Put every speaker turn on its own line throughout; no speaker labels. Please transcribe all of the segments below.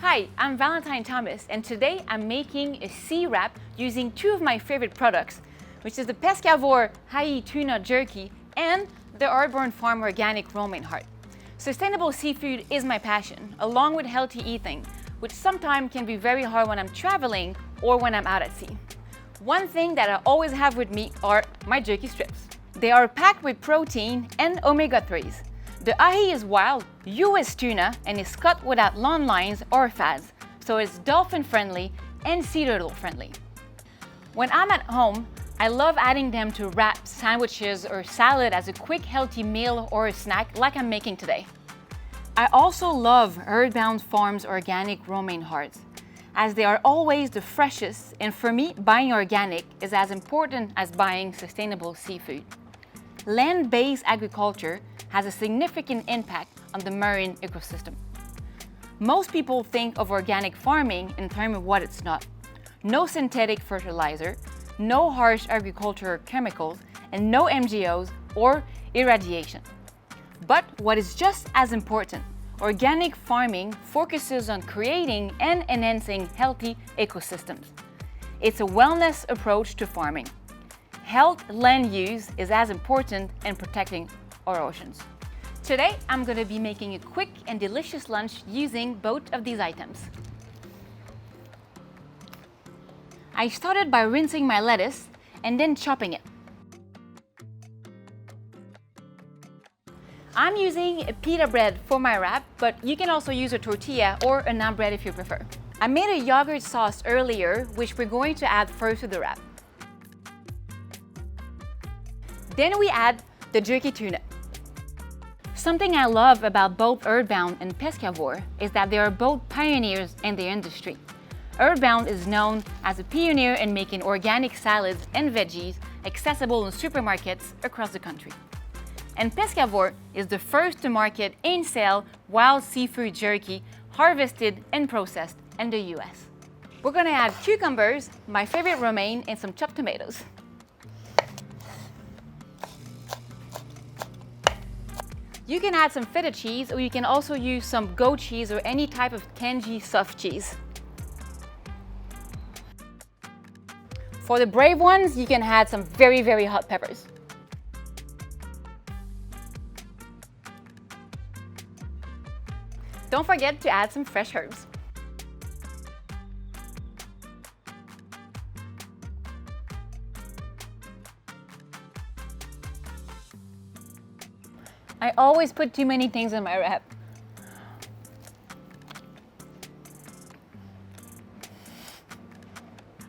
Hi, I'm Valentine Thomas, and today I'm making a sea wrap using two of my favorite products, which is the Pescavore Tuna jerky and the Earthbound Farm organic romaine heart. Sustainable seafood is my passion, along with healthy eating, which sometimes can be very hard when I'm traveling or when I'm out at sea. One thing that I always have with me are my jerky strips. They are packed with protein and omega-3s. The ahi is wild, US tuna, and is cut without long lines or fads, so it's dolphin friendly and sea turtle friendly. When I'm at home, I love adding them to wraps, sandwiches, or salad as a quick healthy meal or a snack like I'm making today. I also love Earthbound Farm's organic romaine hearts, as they are always the freshest, and for me, buying organic is as important as buying sustainable seafood. Land-based agriculture has a significant impact on the marine ecosystem. Most people think of organic farming in terms of what it's not. No synthetic fertilizer, no harsh agricultural chemicals, and no MGOs or irradiation. But what is just as important, organic farming focuses on creating and enhancing healthy ecosystems. It's a wellness approach to farming. Health land use is as important in protecting our oceans. Today, I'm going to be making a quick and delicious lunch using both of these items. I started by rinsing my lettuce and then chopping it. I'm using a pita bread for my wrap, but you can also use a tortilla or a naan bread if you prefer. I made a yogurt sauce earlier, which we're going to add first to the wrap. Then we add the jerky tuna. Something I love about both Earthbound and Pescavore is that they are both pioneers in the industry. Earthbound is known as a pioneer in making organic salads and veggies accessible in supermarkets across the country. And Pescavore is the first to market and sell wild seafood jerky harvested and processed in the US. We're gonna add cucumbers, my favorite romaine, and some chopped tomatoes. You can add some feta cheese, or you can also use some goat cheese or any type of tangy soft cheese. For the brave ones, you can add some very, very hot peppers. Don't forget to add some fresh herbs. I always put too many things in my wrap.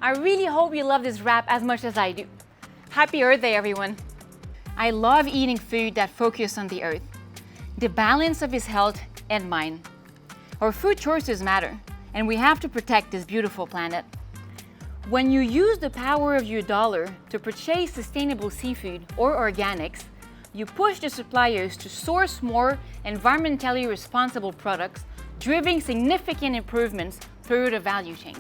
I really hope you love this wrap as much as I do. Happy Earth Day, everyone. I love eating food that focuses on the earth, the balance of its health and mind. Our food choices matter, and we have to protect this beautiful planet. When you use the power of your dollar to purchase sustainable seafood or organics, you push the suppliers to source more environmentally responsible products, driving significant improvements through the value chain.